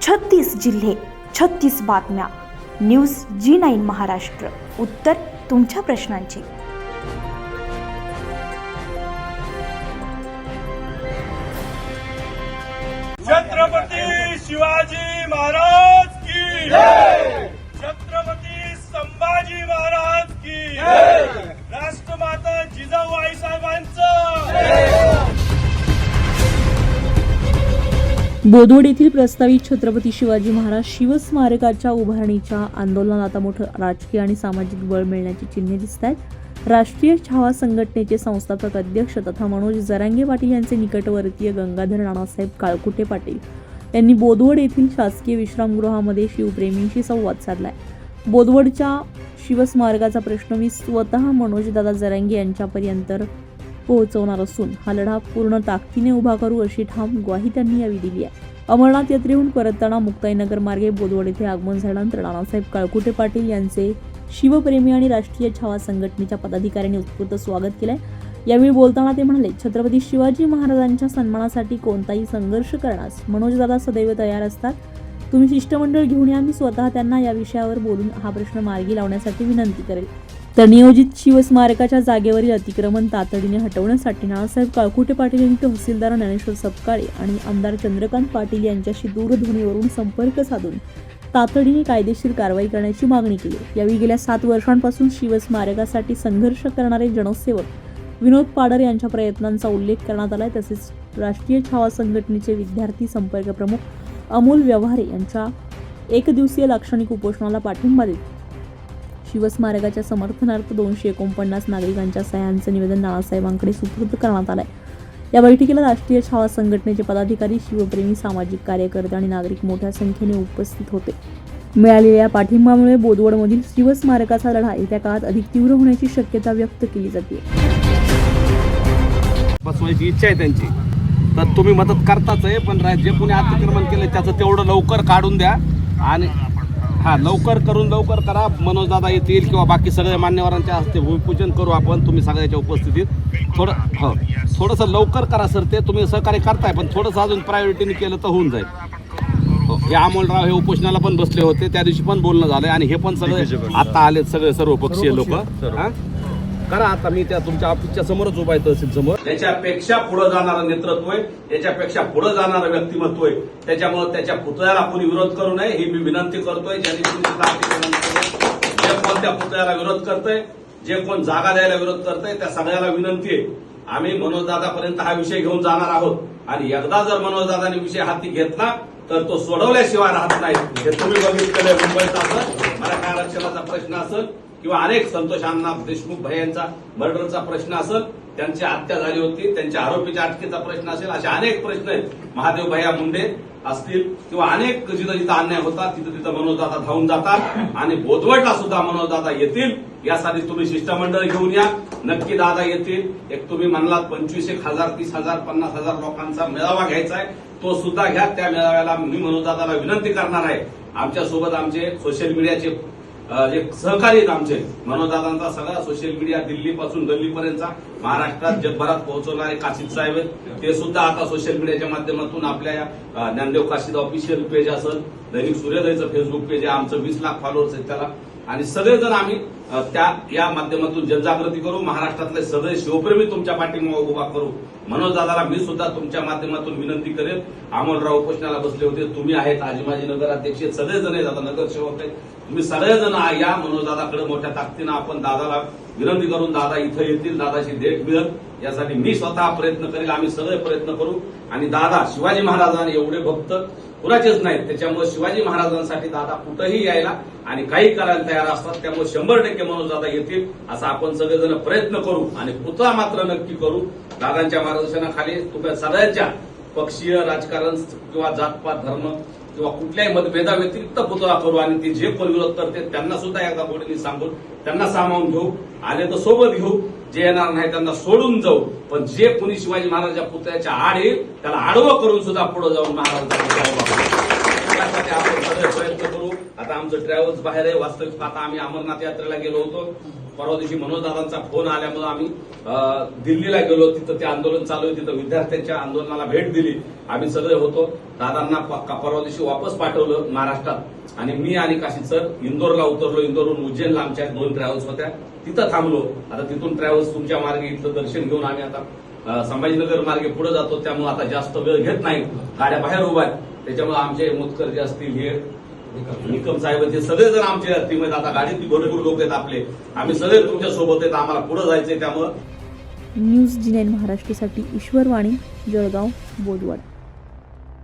36 जिल्हे, 36 बातम्या. News G9 Maharashtra. उत्तर तुमच्या प्रश्नांची. छत्रपती शिवाजी महाराज की जय. छत्रपती संभाजी महाराज की जय. राष्ट्रमाता जिजाऊ आईसाहेबांचं जय. बोदवड येथील प्रस्तावित छत्रपती शिवाजी महाराज शिवस्मारकाच्या उभारणीच्या आंदोलनाला आता मोठं राजकीय आणि सामाजिक बळ मिळण्याची चिन्हे दिसत आहेत. राष्ट्रीय छावा संघटनेचे संस्थापक अध्यक्ष तथा मनोज जरांगे पाटील यांचे निकटवर्तीय गंगाधर नानासाहेब काळकुटे पाटील यांनी बोदवड येथील शासकीय विश्रामगृहामध्ये शिवप्रेमींशी संवाद साधलाय. बोदवडच्या शिवस्मारकाचा प्रश्न मी स्वतः मनोजदादा जरांगे यांच्यापर्यंत पोहोचवणार असून हा लढा पूर्ण ताकदीने उभा करू अशी ठाम ग्वाही त्यांनी यावेळी दिली आहे. अमरनाथ यात्रेहून परतताना मुक्ताईनगर मार्गे बोदवड येथे आगमन झाल्यानंतर नानासाहेब काळकुटे पाटील यांचे शिवप्रेमी आणि राष्ट्रीय छावा संघटनेच्या पदाधिकाऱ्यांनी उत्स्फूर्त स्वागत केलंय. यावेळी बोलताना ते म्हणाले, छत्रपती शिवाजी महाराजांच्या सन्मानासाठी कोणताही संघर्ष करण्यास मनोजदादा सदैव तयार असतात. तुम्ही शिष्टमंडळ घेऊन या. मी स्वतः त्यांना या विषयावर बोलून हा प्रश्न मार्गी लावण्यासाठी विनंती करेल. तर नियोजित शिवस्मारकाच्या जागेवरील अतिक्रमण तातडीने हटवण्यासाठी नानासाहेब काळकुटे पाटील यांनी तहसीलदार ज्ञानेश्वर सपकाळे आणि आमदार चंद्रकांत पाटील यांच्याशी दूरध्वनीवरून संपर्क साधून तातडीने कायदेशीर कारवाई करण्याची मागणी केली. यावेळी गेल्या 7 वर्षांपासून शिवस्मारकासाठी संघर्ष करणारे जनसेवक विनोद पाडर यांच्या प्रयत्नांचा उल्लेख करण्यात आलाय. तसेच राष्ट्रीय छावा संघटनेचे विद्यार्थी संपर्क प्रमुख अमोल व्यवहारे यांच्या एकदिवसीय लाक्षणिक उपोषणाला पाठिंबा देत शिवस्मारकाच्या समर्थनार्थ 249 नागरिकांच्या सह्यांचं निवेदन नानासाहेबांकडे सुपूर्द करण्यात आलंय. या बैठकीला राष्ट्रीय छावा संघटनेचे पदाधिकारी, शिवप्रेमी, सामाजिक कार्यकर्ते आणि नागरिक मोठ्या संख्येने उपस्थित होते. मिळालेल्या पाठिंब्यामुळे बोदवडमधील शिवस्मारकाचा लढा येत्या काळात अधिक तीव्र होण्याची शक्यता व्यक्त केली जाते. बसवायची इच्छा आहे त्यांची, तर तुम्ही मदत करताच आहे, पण जे कोणी अतिक्रमण केलं त्याचं तेवढं लवकर काढून द्या आणि लवकर करून लवकर करा. मनोजदादा येतील किंवा बाकी सगळ्या मान्यवरांच्या हस्ते भूमिपूजन करू आपण, तुम्ही सगळ्याच्या उपस्थितीत. थोडंसं लवकर करा सर. ते तुम्ही सहकार्य करताय, पण थोडंसं अजून प्रायोरिटीने केलं तर होऊन जाईल. हे अमोलराव हे उपोषणाला पण बसले होते, त्या दिवशी पण बोलणं झालंय आणि हे पण सगळे आता आलेत, सगळे सर्वपक्षीय लोक. करा आता, मी त्या तुमच्या ऑफिसच्या समोरच उभा आहे, तहसील समोर. त्याच्यापेक्षा पुढे जाणारं नेतृत्व आहे, त्याच्यापेक्षा पुढे जाणारं व्यक्तिमत्व आहे. त्याच्यामुळे त्याच्या पुतळ्याला कोणी विरोध करू नये ही मी विनंती करतोय. ज्यांनी जे कोण त्या पुतळ्याला विरोध करतोय, जे कोण जागा द्यायला विरोध करतोय, त्या सगळ्याला विनंती आहे. आम्ही मनोजदादापर्यंत हा विषय घेऊन जाणार आहोत आणि एकदा जर मनोजदादांनी विषय हाती घेतला तर तो सोडवल्याशिवाय राहत नाही. हे तुम्ही बघितलेलं मुंबईत असेल, मराठा आरक्षणाचा प्रश्न असेल किंवा अनेक संतोष अण्णा देशमुख भैयांचा मर्डरचा प्रश्न असेल, त्यांची हत्या झाली होती, त्यांच्या आरोपीच्या अटकेचा प्रश्न असेल, असे अनेक प्रश्न आहेत. महादेव भैया मुंडे असतील किंवा अनेक जिथं जिथं अन्याय होतात तिथं मनोजदादा धावून जातात आणि बोदवडला सुद्धा मनोजदादा येतील. यासाठी तुम्ही शिष्टमंडळ घेऊन या. नक्की दादा येतील. एक तुम्ही म्हणलात 25,000, 30,000, 50,000 लोकांचा मेळावा घ्यायचा आहे, तो सुद्धा घ्या. त्या मेळाव्याला मी मनोजदादाला विनंती करणार आहे. आमच्यासोबत आमचे सोशल मीडियाचे जे सहकारी आहेत, आमचे मनोजदादांचा सगळा सोशल मीडिया दिल्लीपासून गल्लीपर्यंतचा महाराष्ट्रात जगभरात पोहोचवणारे काशीद साहेब आहेत. ते सुद्धा आता सोशल मीडियाच्या माध्यमातून आपल्या या ज्ञानदेव काशीद ऑफिशियल पेज असेल, दैनिक सूर्योदयचं फेसबुक पेज आहे, आमचं 20 लाख फॉलोअर्स आहेत त्याला. आणि सगळेजण आम्ही या माध्यमातून जनजागृती करू. महाराष्ट्रातले सगळे शिवप्रेमी तुमच्या पाठीमागे उभा करू. मनोजदादाला मी सुद्धा तुमच्या माध्यमातून विनंती करेन. अमोलराव उपोषणाला बसले होते, तुम्ही आहेत, आजी माजी नगराध्यक्ष, सगळेजण आहेत, आता नगरसेवक आहेत, तुम्ही सगळेजण या. मनोजदादाकडे मोठ्या ताकदीनं आपण दादाला विनंती करून दादा इथं येतील, दादाची भेट मिळेल यासाठी मी स्वतः प्रयत्न करेल. आम्ही सगळे प्रयत्न करू. आणि दादा शिवाजी महाराजांनी एवढे भक्त कुणाचेच नाहीत, त्याच्यामुळे शिवाजी महाराजांसाठी दादा कुठेही यायला आणि काही करायला तयार असतात. त्यामुळे 100% मनोजदादा येतील असं आपण सगळेजण प्रयत्न करू आणि पुतळा मात्र नक्की करू. दादांच्या मार्गदर्शनाखाली तुम्ही सगळ्यांच्या पक्षीय राजकारण किंवा जातपात धर्म किंवा कुठल्याही मतभेदाव्यतिरिक्त पुतळा करू आणि ते जे कोण विरोध करते त्यांना सुद्धा एकदा गोडीने सांगून त्यांना सामावून घेऊ. आले तर सोबत घेऊ, जे येणार नाही त्यांना सोडून जाऊ. पण जे कुणी शिवाजी महाराजांच्या पुतळ्याच्या आड येईल त्याला आडवं करून सुद्धा पुढे जाऊन महाराजांचा त्यासाठी आपण सगळे प्रयत्न करू. आता आमचं ट्रॅव्हल्स बाहेर आहे. वास्तविक पाहता आम्ही अमरनाथ यात्रेला गेलो होतो. परवा दिवशी मनोज दादांचा फोन आल्यामुळे आम्ही दिल्लीला गेलो. तिथं ते आंदोलन चालू आहे. तिथं विद्यार्थ्यांच्या आंदोलनाला भेट दिली. आम्ही सगळे होतो. दादांना परवा दिवशी वापस पाठवलं महाराष्ट्रात आणि मी आणि काशीद सर इंदोरला उतरलो. इंदोरहून उज्जैनला आमच्या 2 ट्रॅव्हल्स होत्या. तिथं थांबलो. आता तिथून ट्रॅव्हल्स तुमच्या मार्गे इथलं दर्शन घेऊन आम्ही आता संभाजीनगर मार्गे पुढे जातो. त्यामुळे आता जास्त वेळ घेत नाही. गाड्या बाहेर उभ्या आहेत. त्याच्यामुळे आमचे मुतकर जे असतील हे निकम साहेब ते सगळे जण आमच्या टीमध्ये आता गाडीत भरपूर लोक आहेत आपले. आम्ही सगळे तुमच्या सोबत आहेत. आम्हाला पुढे जायचंय. त्यामुळे न्यूज जी9 महाराष्ट्रासाठी ईश्वर वाणी, जळगाव, बोदवड.